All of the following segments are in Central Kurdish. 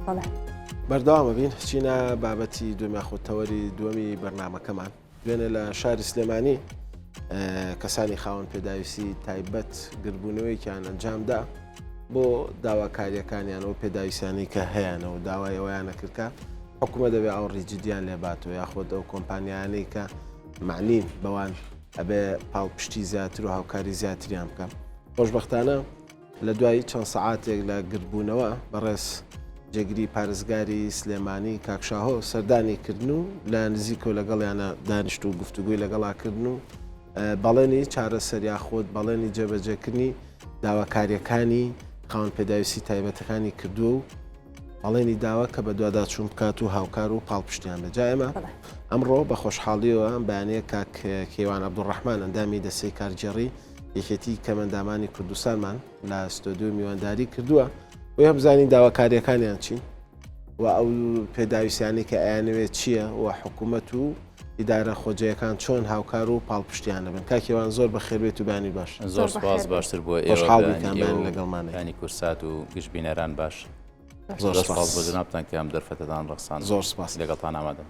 بەڵێ بەردەوامە بین چینە بابەتی دوێمە خۆتەوەری دووەمی بەرنامەکەمان دوێنێ لە شاری سلێمانی کەسانی خاوەن پێداویستی تایبەت گربوونەوەیکیان ئەنجامدا بۆ داواکاریەکانیانەوە پێداویستیانی کە هەیەنەوە داوای ئەوەیانە کردکە حکوومەت دەبێت ئەوڕی جدیان لێباتەوە یاخۆت ئەو کۆمپانیانەی کە معنین بەوان ئەبێ پاڵپشتی زیاتر و هاوکاری زیاتریان بکەم خۆشبەختانە لە دوای چەند سەعاتێک لە گربوونەوە بەڕێز جێگیری پارێزگاری سلێمانی کاکشاهۆ سەردانیکردن و لە نزیکەوە لەگەڵیانە دانیشت و گفتوگوی لەگەڵاکردن و بەڵێنی چارەسەر یاخۆت بەڵێنی جێبەجێکردنی داواکاریەکانی خاوەن پێداویستی تایبەتەکانی کردووە و بەڵێنی داوا کە بە دووادا چوون بکات و هاوکار و پاڵپشتیان بێ. جا ئێمە ئەمڕۆ بە خۆشحاڵیەوە بەیانەیە کاک کێوان عەبدوڕەحمان ئەندامی دەستەی کارگێڕی یەکێتی کەمەندامانی کوردستانمان لە ستۆدیۆ میوانداری کردووە و هەبزانین داواکاریەکانیان چین و ئەو پێداویستیانی کە ئەیانەوێت چییە و حکوومەت و ئیدارە خۆجەیەکان چۆن هاوکار و پاڵپشتیان دەبن. کاکێوان زۆر بەخێربێت و بانی باش. زۆر سپاس باشتر بووە ئێوە لەگەڵمانە ینی کورسات و گشتبینەران باش. زۆر سپاس بۆ جنابتان کە ئەم دەرفەتەتان ڕەخسان. زۆر سپاس لەگەڵتان ئامادەم.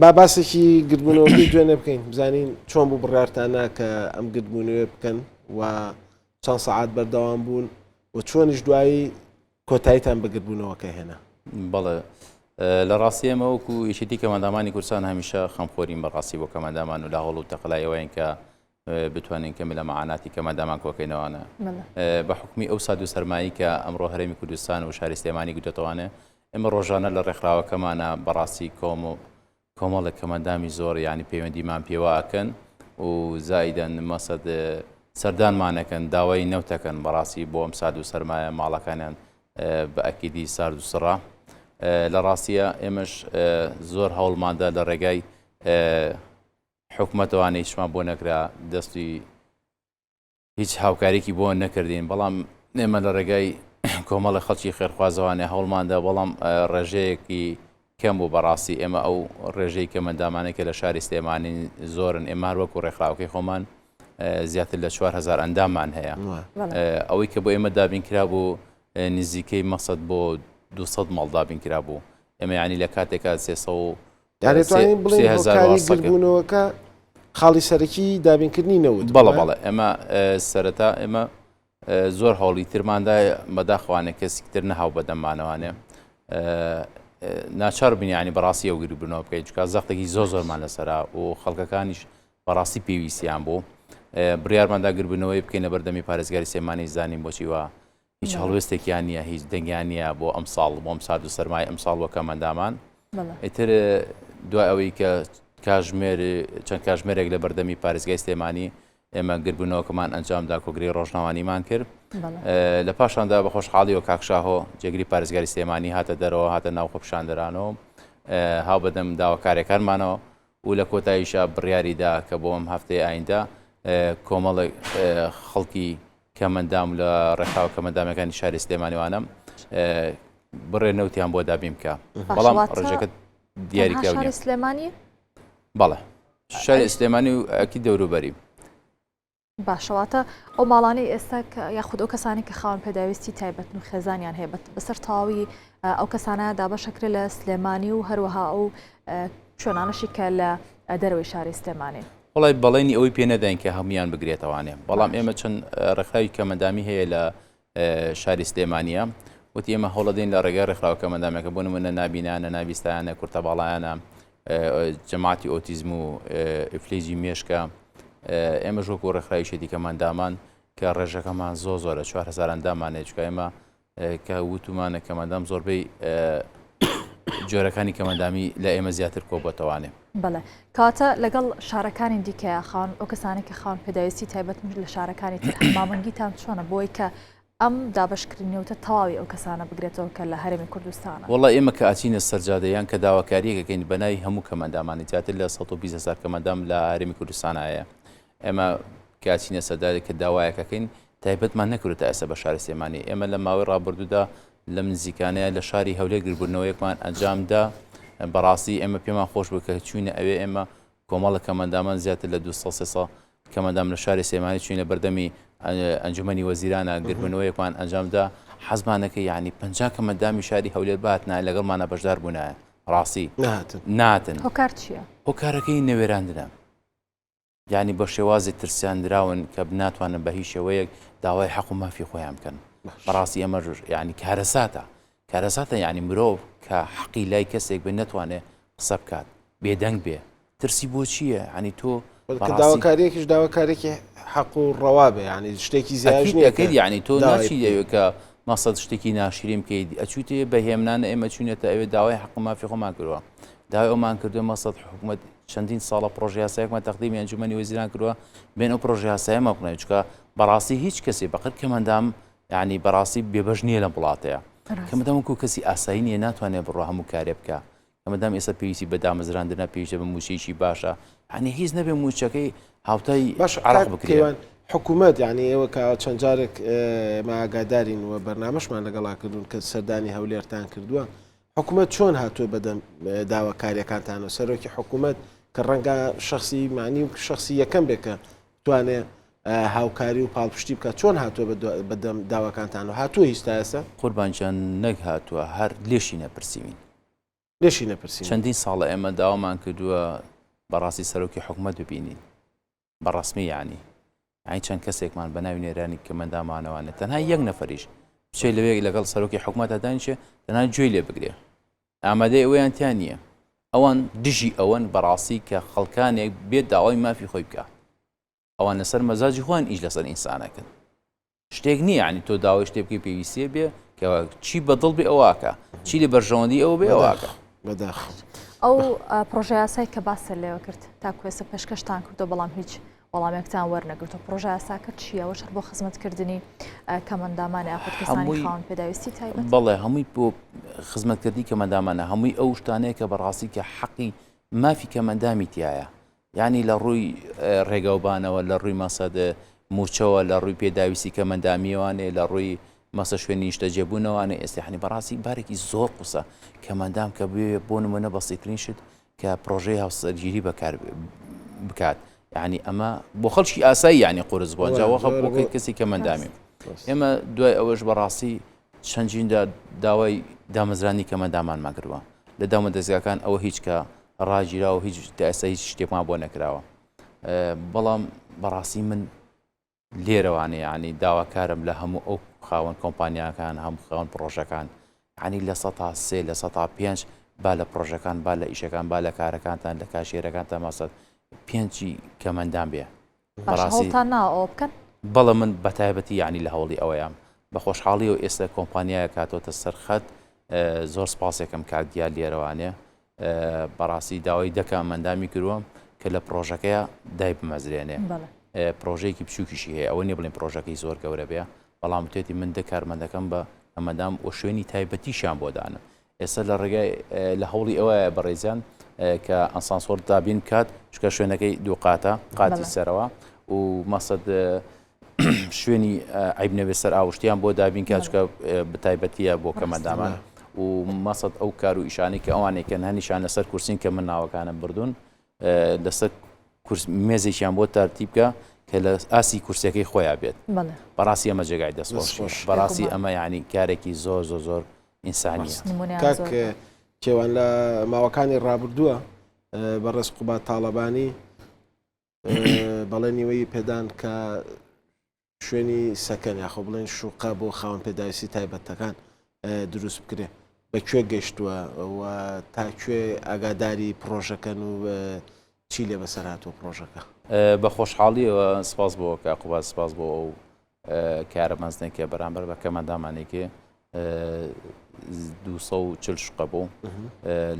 با باسێکی گربوونەوەی دوێنێ بکەین بزانین چۆن بوو بڕیارتانە کە ئەم گربوونەوەی بکەن و چەند سەعات بەردەوام بوون و چۆنیش دوایی کۆتاییتان بە گربوونەوەکە هێنا. بەڵێ لە ڕاستی ئێمە وەکو یەکێتی کەمەندامانی کوردستان هەمیشە خەمخۆرین بەڕاستی بۆ کەمەندامان و لە هەوڵ و تەقەلایەوەین کە بتوانین کەمی لە مەعاناتی کەمەندامان کۆکەینەوەانە بە حکومی ئەو ساد و سەرمایی کە ئەمڕۆ هەرێمی کوردستان و شاری سلێمانی گوتێتەوانێ ئێمە ڕۆژانە لە ڕێکخراوەکەمانە بەڕاستی کۆمەڵێک کەمەندامی زۆر ینی پەیوەندیمان پێوەکەن و زایدەن مەسەد سەردانمانەکەن داوای نەوتەکەن بەڕاستی بۆ ئەم ساد و سەرمایە ماڵەکانیان بە ئەکیدی سارد و سڕا لە ڕاستیە ئێمەش زۆر هەوڵماندا لە ڕێگای حکوومەتەوانەی هیچمان بۆ نەکرا دەستی هیچ هاوکارێکی بۆ نەکردین بەڵام ئێمە لە ڕێگای کۆمەڵی خەڵکی خێرخوازەوانێ هەوڵماندا بەڵام ڕێژەیەکی کەم بوو بەڕاستی ئێمە ئەو ڕێژەی کەمەندامانێکە لە شاری سلێمانی زۆرن ئێمە وەکو ڕێکخراوەکەی خۆمان زیاتر لە 4000 ئەنداممان هەیە ئەوەی کە بۆ ئێمە دابین کرا بوو نزیکەی مەسەد بۆ 200 ماڵ دابین کرا بوو ئێمە ینی لە کاتێکا 300 یانێتوانین بڵێن هۆکاری گربوونەوەکە خاڵی سەرەکی دابینکردنی نەوت. بەڵێ ئێمە سەرەتا ئێمە زۆر هەوڵی ترماندا بەداخوانە کەسیتر نەهاو بەدەممانەوانێ ناچار بینیانی بەڕاستی ئەو گربوونەوە بکەیت چکە زەختێکی زۆرمان لەسەرا و خەڵکەکانیش بەڕاستی پێویستیان بوو بڕیارماندا گربوونەوەی بکەین لە بەردەمی پارێزگاری سلێمانی زانین بۆچی وە هیچ هەڵوێستێکیان نییە هیچ دەنگیان نییە بۆ ئەم ساڵ بۆ ئەم ساد و سەرمای ئەم ساڵ وەکە مەندامان ئیتر دوای ئەوەی کە چەند کاژمێرێک لە بەردەمی پارێزگای سلێمانی ئێمە گربوونەوەکەمان ئەنجامدا کۆگری ڕۆژناوانیمان کرد لە پاشاندا بە خۆشحاڵی و کاکشاهۆ جێگری پارێزگاری سلێمانی هاتە دەرەوە هاتە ناو خۆپشاندەرانەوە هاو بەدەم داواکاریەکانمانەوە و لە کۆتاییشە بڕیاریدا کە بۆ ئەم هەفتەی ئایندا کۆمەڵی خەڵکی کەمەندام لە ڕێکخراوە کەمەندامەکانی شاری سلێمانیوانم بڕێ نەوتیان بۆ دابین بکە بەڵام ڕێژەکە دیاریکراو نییە. سلێمانی بەڵێ شاری سلێمانی و ئەکی دەوروبەری باشەواتە ئەو ماڵانەی ئێستا یاخود ئەو کەسانی کە خاوەن پێداویستی تایبەتن و خێزانیان هەیە بەسەر تەواوی ئەو کەسانە دابەشەکرێ لە سلێمانی و هەروەها ئەو چۆنانەشی کە لە دەرەوەی شاری سلێمانی وڵی بەڵێنی ئەوەی پێ نەدەین کە هەمویان بگرێتەوانێ بەڵام ئێمە چەند ڕێکخراوی کەمەندامی هەیە لە شاری سلێمانیە وتی ئێمە هەوڵەدەین لە ڕێگای ڕێکخراوە کەمەندامەکە بۆ نمونە نابینانە نابیستایانە کورتەباڵایانە جەماعەتی ئۆتیزم و ئفلیجی مێشکە ئێمە ژۆک و ڕێکخراویشێتی کەمەندامان کە ڕێژەکەمان زۆرە 4000 ئەندامانەیە چکە ئێمە کە وتومانە کەمەندام زۆربەی جۆرەکانی کەمەندامی لە ئێمە زیاتر کۆبەتەوانێ. بەڵێ کاتە لەگەڵ شارەکانی دیکە خاوەن ئەو کەسانی کە خاوەن پێداویستی تایبەت لە شارەکانی تر مامەنگیتان چۆنە بۆی کە ئەم دابشکردنەوەتە تەواوی ئەو کەسانە بگرێتەوە کە لە هەرێمی کوردستانە. وڵی ئێمە کە ئاچینە سەرجادەیان کە داواکاریەکەکەین بەناوی هەموو کەمەندامانی زیاتر لە 120,000 کەمەندام لە هەرێمی کوردستانایە ئێمە کاچینە سەردادێک کە داوایەکەکەین تایبەتمان نەکردێتە ئێستا بە شاری سلێمانی ئێمە لە ماوەی ڕابردوودا لە نزیکانەیە لە شاری هەولێر گربوونەوەیەکمان ئەنجامدا بەڕاستی ئێمە پێمان خۆش بوو کە چوینە ئەوێ ئێمە کۆمەڵە کەمەندامان زیاتر لە 200 کەمەندام لە شاری سلێمانی چوینە بەردەمی ئەنجومەنی وەزیرانە گربوونەوەیەکمان ئەنجامدا حەزمانەکە ینی 50 کەمەندامی شاری هەولێر باتنای لەگەڵمانە بەشدار بوونایە ڕاستی ناتن هۆکار چییە؟ هۆکارەکەی نەوێراندنە ینی بە شێوازی ترسیاندراون کە ناتوانن بە هیچ شێوەیەک داوای حەق و مافی خۆیان بکەن بەڕاستی ئەمە ینی کارەساتە ینی مرۆڤ کە حەقی لای کەسێک بێ نەتوانێت قسە بکات بێدەنگ بێ ترسی بۆ چییە؟ ینی تۆ داواکاریەکیش داواکارێکی حەق و ڕەوابێ ینی شتێکی زیاتر ینی تۆ ناچی دەوێت کە مەسەد شتێکی ناشریم بکەیت ئەچوتێ بە هێمنانە ئێمە چوونێتە ئەوێ داوای حەق و مافی خۆمان کردووە داوای ئەومان کردو مەسەد حکوومەت چەندین ساڵە پرۆژه یاسایەکمان تەقدیمی ئەنجومەنی وەزیران کردووە بێن ئەو پرۆژه یاسایەمە بکەین چونکە بەڕاستی هیچ کەسێ بەقەت کەمەندام ینی بەڕاستی بێبەش نییە لە وڵاتەیە کەمەندام وەکو کەسی ئاسایی نیە ناتوانێت بڕۆ هەموو کارێ بکە کەمەندام ئێستا پێویستی بە دامەزراندنە پێویستە بە موچەیەکی باشە ینی هیچ نەبێ موچەکەی هاوتای عەرق بکرێن حکوومەت ینی ئێوە کە چەند جارێک ئاگادارین و بەرنامەشمان لەگەڵا کردوون کە سەردانی هەولێرتان کردووە حکوومەت چۆن هاتووە بەدەم داواکاریەکانتانەوە سەرۆکی حکوومەت کە ڕەنگە شخصی معنی و شخصی یەکەم بێکە توانێت هاوکاری و پاڵپشتی بکات چۆن هاتووە بەدەم داواکانتانەوە هاتووە هیچ تا ئێستا قوربانجان نەک هاتووە هەر لێشی نەپرسیوین لێشی نەپرسین چەندین ساڵە ئێمە داوامان کردووە بەڕاستی سەرۆکی حکوومەت ببینین بەڕسمی ینی چەند کەسێکمان بە ناوی نێرانی کەمەندامانەوانێت تەنها یەک نەفەریش بچێت لەوێ لەگەڵ سەرۆکی حکوومەت دانیشێ تەنها گوێی لێ بگرێ ئامادەی ئەوەیان تیان نییە ئەوان دژی ئەوەن بەڕاستی کە خەڵکانێک بێت داوای مافی خۆی بکە ئەوان لەسەر مەزاجی خۆیان ئیش لەسەر ئینسانەکەن شتێک نییە ینی تۆ داوای شتێ بکەی پێویستیە بێ کە چی بەدڵ بێ ئەوواکە چی لە بەرژەوەندی ئەوە بێ ئەوواکە بەداخڵ ئەو پرۆژه یاسای کە باسە لێوە کرد تا کوێسە پێشکەشتان کردو بەڵام هیچ وەڵامێکتان وەرنەگرتو پرۆژه یاساکە چییە شەر بۆ خزمەتکردنی کەمەندامانی ئافرەت کەسانی خاوەن پێداویستی تایبەت بەڵێ هەمووی بۆ خزمەتکردی کەمەندامانە هەمووی ئەو شتانەیە کە بەڕاستی کە حەقی مافی کەمەندامی تایە ینی لە ڕووی ڕێگاوبانەوە لە ڕووی مەسەد موچەوە لە ڕووی پێداویستی کەمەندامیوانێ لە ڕووی مەسە شوێنی نیشتە جێبوونەوەوانێ ئێستاحنی بەڕاستی بارێکی زۆر قوسە کەمەندام کە بێ بۆ نمونە بەسیترین شت کە پرۆژەی هاوسەرگیری بەکار بکات ینی ئەمە بۆ خەڵکی ئاسایی ینی قورس بۆ جاوە بۆکەی کەسی کەمەندامی ئێمە دوای ئەوەش بەڕاستی چەندیندا داوای دامەزرانی کەمەندامان کردووە لە داومە دەستگاکان ئەوە هیچ کە ڕاگیرا و هیچ ئێستا هیچ شتێکمان بۆ نەکراوە بەڵام بەڕاستی من لێرەوانێ ینی داواکارم لە هەموو ئەو خاوەن کۆمپانیاکان هەموو خاوەن پرۆژەکان ینی لە 103 لە 105 با لە پرۆژەکان با لە ئیشەکان با لە کارەکانتان لە کاشێرەکانتان مەسەد پێنجی کەمەندان بێ بەڕاستیتان ناوە بکەن بەڵە من بەتایبەتی ینی لە هەوڵی ئەوەیان بە خۆشحاڵی و ئێستا کۆمپانیایە کاتۆتە سەرخەت زۆر سپاسێکم کاردیا لێرەوانێ بەڕاستی داوای دەکە ئەمەندامی کردووەم کە لە پرۆژەکەیە دای بمەزرێنێ پرۆژەیەکی بچووکیشی هەیە ئەوە نیە بڵێن پرۆژەکەی زۆر گەورە بێ بەڵام توێتی من دە کارمەندەکەم بە ئەمەدام و شوێنی تایبەتیشان بۆدانە ئێستا لە ڕێگای لە هەوڵی ئەوە بەڕێزیان کە ئەسانسۆر دابین کات چکە شوێنەکەی دوو قاتە قاتی سەرەوە و مەسەد شوێنی عیبنەوێ سەر ئاوشتیان بۆ دابین کات چکە بتایبەتیە بۆ کەمەندامان و مەسەد ئەو کار و ئیشانی کە ئەوانێکن هەنیشان لەسەر کورسین کە من ناوەکانم بردوون لەسەر مێزێکیان بۆ تارتیبکە کە لە ئاسی کورسەکەی خۆیان بێت بەڕاستی ئەمە جێگای دەستخۆش بەڕاستی ئەمە ینی کارێکی زۆر زۆر زۆر ئینسانیە کێوان لە ماوەکانی ڕابردووە بەڕێز قوبات تاڵەبانی بەڵێنیوەی پێدان کە شوێنی سەکەن یاخۆ بڵێن شوقا بۆ خاوەن پێداویستی تایبەتەکان دروست بکرێ بەکوێ گەشتووە و تاکوێ ئاگاداری پرۆژەکەن و چی لێ بەسەر هاتووە پرۆژەکە بە خۆشحاڵیەوە سپاس بۆ کە قوبات سپاس بۆ ئەو کارە مەزنێکە بەرامبەر بە کەمەندامانێکێ 240 شقە بوو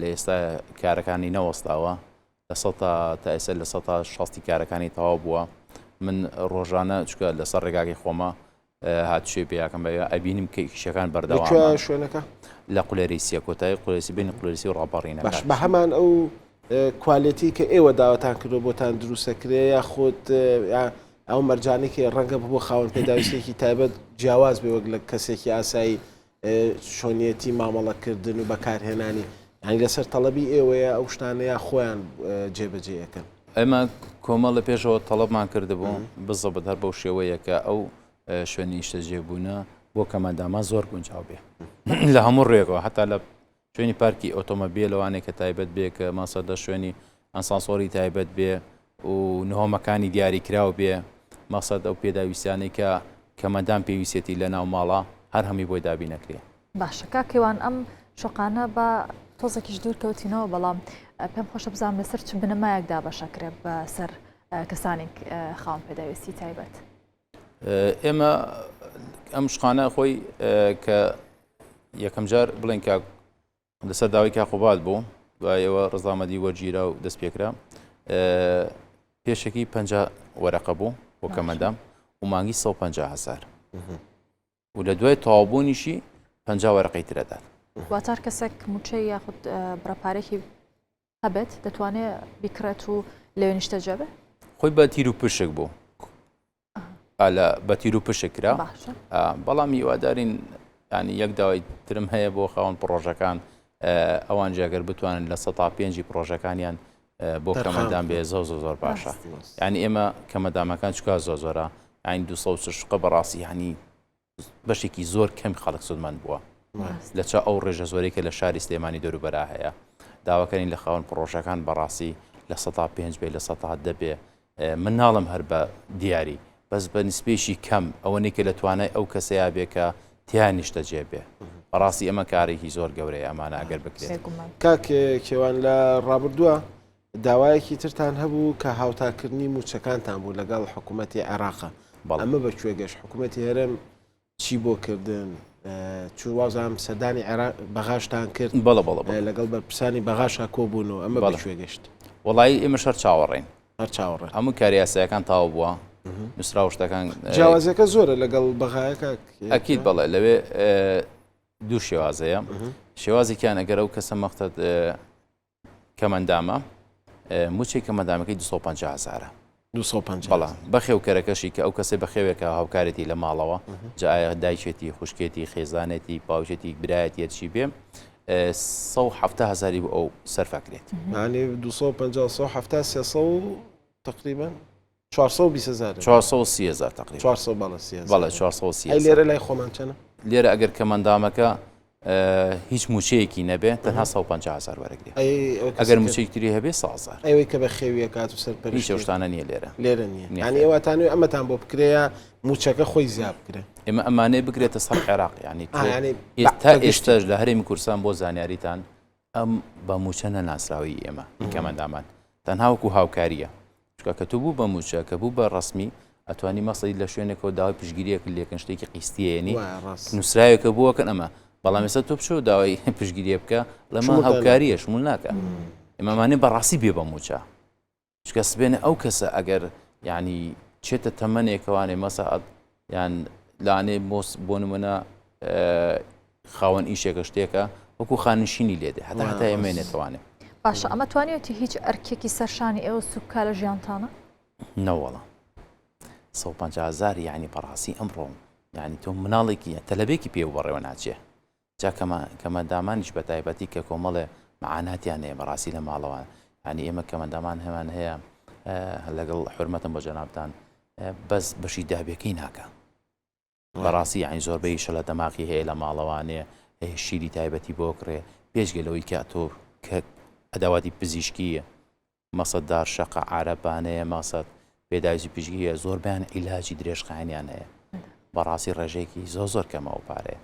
لە ئێستا کارەکانی نەوەستاوە لە تا ئێستا لە 160 کارەکانی تەواو بووە من ڕۆژانە چکە لەسەر ڕێگاکی خۆمە هاتوشێ پێیاکەم بە ئەبینیم کە کیشەکان بەردەوام شوێنەکە لە قولێریسیە کۆتایی قولێسی بین قولێسی و ڕاپەڕینە بە هەمان ئەو کوالێتی کە ئێوە داوەتان کردو بۆتان دروستەکرێ یا خۆت ئەو مەرجانێکی ڕەنگە بۆ خاوەن پێداویستێکی تایبەت جیاواز بێ وەک لە کەسێکی ئاسایی شۆنیەتی مامەڵەکردن و بەکارهێنانی هەنگ لەسەر تەڵەبی ئێوەیە ئەو شتانەیە خۆیان جێبەجێەکەن ئەمە کۆمەڵ لە پێشەوە تەڵەبمان کردبوو بزەبت هەر بەو شێوەیە کە ئەو شوێنی نیشتە جێبوونە بۆ کەمەندامان زۆر گونجاو بێ لە هەموو ڕێگەوە هەتا لە شوێنی پارکی ئۆتۆمۆبیلەوانێک کە تایبەت بێ کە ماسەدە شوێنی ئەسانسۆری تایبەت بێ و نهۆمەکانی دیاریکراو بێ مەقسەد ئەو پێداویستیانەی کە کەمەندان پێویستێتی لە ناو ماڵە هەر هەمی بۆی دابی نەکرێ. باشە کاکەوان ئەم شوقانە بە تۆزێکیش دوور کەوتینەوە بەڵام پێم خۆشە بزانم لەسەر چ بنەمایەکدا بەشەکرێ بەسەر کەسانی خاوەن پێداویستی تایبەت. ئێمە ئەم شقانە خۆی کە یەکەم جار بڵێن کە لەسەر داوای کاقوبات بوو دوایەوە ڕزامەدی وەرگیرا و دەست پێکرا پێشێکی 50 وەرەقە بوو بۆ کەمەندام و مانگی 150,000 و لە دوای تەواوبوونیشی 50 وەرەقەی ترەدات. واتار کەسێک موچەی یاخود بڕەپارێکی هەبێت دەتوانێت بیکرێت و لەوێ نیشتە جەبێ؟ خۆی بە تیر و پشک بوو بە تیر و پشک کرا بەڵام هیوادارین ینی یەک داوای ترم هەیە بۆ خاوەن پرۆژەکان ئەوان جاگەر بتوانن لە 105 پرۆژەکانیان بۆ کەمەندان بێ زۆر باشە. ینی ئێمە کەمەندامەکان چکار زۆرە ئاین 200 شقە بەڕاستی ینی بەشێکی زۆر کەم خەڵک سودمەند بووە لە چا ئەو ڕێژە زۆرێکە لە شاری سلێمانی دەوروبەرا هەیە داواکەین لە خاوەن پرۆژەکان بەڕاستی لە 105 بێ لە 110 بێ من ناڵم هەر بە دیاری بەس بە نسبێشی کەم ئەوەنێکە لە توانای ئەو کەسەیە بێ کە تیان نیشتە جێبێ بەڕاستی ئەمە کارێکی زۆر گەورەیە ئەمانە ئەگەر بکرێت. کاکێ کێوان لە ڕابردووە داوایەکی ترتان هەبوو کە هاوتاکردنی موچەکانتان بوو لەگەڵ حکوومەتی عێراقە ئەمە بەکوێگەشت حکوومەتی هەرێم چی بۆ کردن چون وازام سەردانی عێراق بەغاشتان کرد لەگەڵ بەرپرسانی بەغاشا کۆبوونەوە ئەمە بەکوێگەشت؟ وڵایی ئێمە شەر چاوەڕێین هەر چاوەڕێ هەموو کاری یاساییەکان تاوا بووە نووسرا شتەکان جیاوازەکە زۆرە لەگەڵ بەغایەکە ئەکید بەڵێ لەوێ دوو شێوازەیە شێوازێکیان ئەگەر ئەو کەسە مەختەت کەمەندامە موچەی کەمەندامەکەی 250,000 بەڵام بەخێوکەرەکەشی کە ئەو کەسێ بەخێوێکە هاوکارێتی لە ماڵەوە جایە دایکێتی خوشکێتی خێزانێتی پاوچێتی برایەتی چی بێ 170,000 بۆ ئەو سەرفەکرێت ینی 250 تقریبا 420,000 430,000 تقریبا 400 بەڵێ 430 لێرە لای خۆمان چەنە؟ لێرە ئەگەر کەمەندامەکە هیچ موچەیەکی نەبێ تەنها 150,000 وەرەگرێت ئەگەر موچەیەکتری هەبێ 100,000 ئەوەی کە بە خێویە کات و سەرپەرشتی هیچ شتانە نییە لێرە نییە ینی ئێوەتانوێ ئەمەتان بۆ بکرێە موچەکە خۆی زیاب بکرێت ئێمە ئەمانەی بگرێتە سەر عێراق ینی تا ئێستاش لە هەرێمی کوردستان بۆ زانیاریتان ئەم بە موچە نەناسراوی ئێمە کەمەندامان تەنها وەکو هاوکاریە چکە کە تو بوو بە موچە کە بوو بە ڕسمی ئەتوانی مەسەی لە شوێنێکەوە داوای پشگیریەک لێکن شتێکی قیستیەنی نووسراوێکە بووەکەن ئەمە بەڵام ێستا تۆ بچۆ داوای پشگیریە بکە لەمە هاوکاریە شمول ناکە ئێمەمانێ بەڕاستی بێ بە موچە چکە سبێنە ئەو کەسە ئەگەر ینی چێتە تەمەنێکەوانێ مەسەعەت یان لاانێ بۆ نمونە خاوەن ئیشێکە شتێکە وەکو خانشینی لێدێ هەتا ئێمێنێتوانێ باشە ئەمە توانێتی هیچ ئەرکێکی سەرشانی ئێوە سوکا لە ژیانتانە؟ نەوەڵە 150,000 یعنی بەڕاستی ئەمڕۆ ینی تۆ مناڵێکی تەلەبێکی پێ بەڕێوە ناچێ جا کەمەندامانیش بە تایبەتی کە کۆمەڵێ معاناتیان هەیە بەڕاستی لە ماڵەوە ینی ئێمە کەمەندامان هەمان هەیە لەگەڵ حرمەتم بۆ جەنابتان بەس بەشی دابێکی ناکە بەڕاستی یعنی زۆربەی شە لە دەماغی هەیە لە ماڵەوانێ شیری تایبەتی بۆ کڕێ پێشگەلەوەی کە تۆ کە ئەداواتی پزیشکیە مەسەددار شەقە عارەبانەیە مەسەد پێداویستی پزیشکیە زۆربیان عیلاجی درێژخایەنیان هەیە بەڕاستی ڕێژەیەکی زۆر کەمەوە پارەیە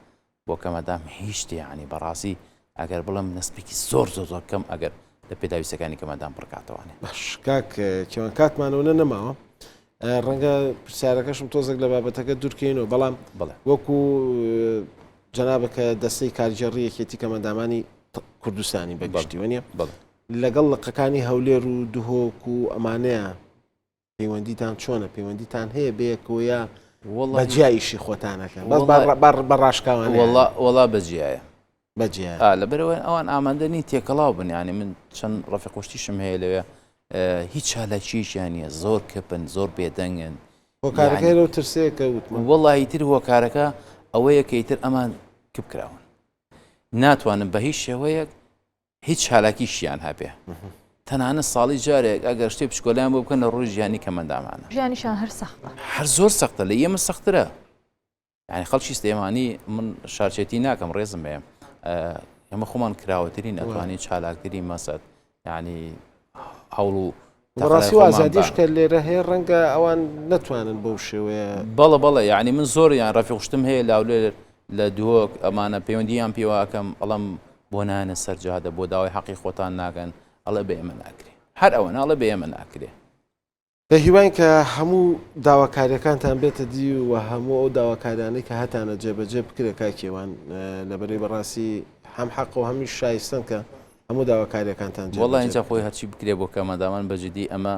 بۆ کەمەندام هیچ شتێ ینی بەڕاستی ئەگەر بڵم نسبێکی زۆر کەم ئەگەر لە پێداویستەکانی کەمەندام پڕکاتەوانێ باش کێوان کاتمانەوە نەماوە ڕەنگە پرسیارەکەشم تۆزێک لە بابەتەکە دوورکەینەوە بەڵام وەکو جەنابەکە دەستەی کارجێڕیەکێتی کەمەندامانی کوردستانی بەگشتیوە نیە لەگەڵ لقەکانی هەولێر و دوهۆک و ئەمانەیە پەیوەندیتان چۆنە پەیوەندیتان هەیە بەیەکەوە بەجیایشی خۆتانەکە بەڕاشکاوان وەڵا بەجیایە بەجیایە لەبەرەوە ئەوان ئامادەنی تێکەڵاو بن ینی من چەند ڕەفیقشتیشم هەیە لەوێ هیچ چالاکیشیانە زۆر کەپن زۆر بێدەنگن هۆکارەکەی لەو ترسەیەکە وتمە وەڵی تر هۆکارەکە ئەوەیە کەیتر ئەمان کبکراون ناتوانم بە هیچ شێوەیەک هیچ چالاکیشیان هەبێ تەنانە ساڵی جارێک ئەگەر شتێ پشکۆلیان بۆ بکەن لە ڕۆژ ژیانی کەمەندامانە ژیانیشان هەر سەختە هەر زۆر سەختە لە ئێمە سەخترە یعنی خەڵکی سلێمانی من شارچێتی ناکەم ڕێزم هەیە ئێمە خۆمان کراوەترین ئەتوانین چالاکتری مەسەد یعنی هەوڵ و بەڕاستی و ئازادیش کە لێرە هەیە ڕەنگە ئەوان نەتوانن بەو شێوەیە بەڵە یعنی من زۆر یان ڕەفیقشتم هەیە لاولێر لە دووەک ئەمانە پەیوەندیان پێواکەم ئەڵم بۆ نانە سەرجادە بۆ داوای حەقی خۆتان ناگەن ئەڵە بە ئێمە ناکرێ هەر ئەوە ناڵە بە ئێمە ناکرێ لە هیوان کە هەموو داواکاریەکانتان بێتە دی و هەموو ئەو داواکارانەی کە هەتانە جێبەجێ بکرێت کاکێوان لەبەرەی بەڕاستی هەم حەق و هەمیش شایستن کە هەموو داواکاریەکانتان وڵی اینجا خۆی هەرچی بکرێ بۆ کەمەدامان بەجددی ئەمە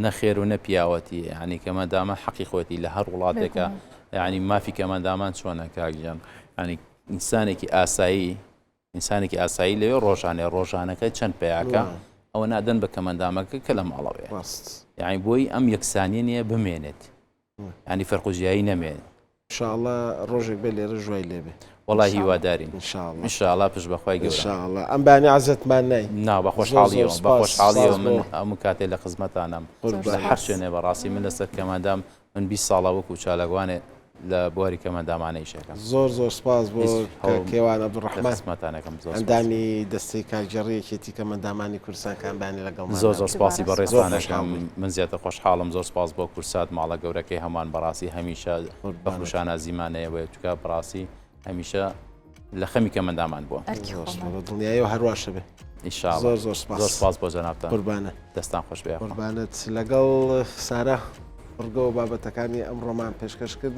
نەخێر و نەپیاوەتی ینی کەمەدامە حەقی خۆتی لە هەر وڵاتێکە ینی مافی کەمەندامان چۆنە کاکجان ینی ئینسانێکی ئاسایی لەوێ ڕۆژانەکەی چەند پیاکە ئەوە نادەن بە کەمەندامەکە کە لە ماڵەوەێ یعنی بۆی ئەم یەکسانیە نیە بمێنێت ینی فەرقوژیایی نەمێنێت انشاءالله ڕۆژێک بێ لێرە ژوای لێبێ وڵی هیوادارین انشاءالله پشت بەخوای گەورە انشاءالله ئەم بانی عەزەتمان نای نا بە خۆشحاڵیەوە من هەموو کاتێ لە خزمەتانم لە هەر شوێنێ بەڕاستی من لەسەر کەمەندام من 20 ساڵە وەکو چالاگوانێ لە بواری کەمەندامانەی شەکەم زۆر سپاس بۆ کێوان عەبدوڕەحمان خزمەتانەکەم ئەندامی دەستەی کارگەڕیەکێتی کەمەندامانی کوردستان کامبانی لەگەڵ زۆر سپاسی بە ڕێزانەکەم من زیاتر خۆشحاڵم زۆر سپاس بۆ کورسات ماڵە گەورەکەی هەمان بەڕاستی هەمیشە بەخروشانە زیمانەیەوە توکە بەڕاستی هەمیشە لە خەمی کەمەندامان بووە دڵنیایەوە هەرواشە بێ زۆر سپاس بۆ جەنابتان قوربانە دەستان خۆش بێ قوربانت لەگەڵ سارە ڕگەوە بابەتەکانی ئەمڕۆمان پێشکەشکردن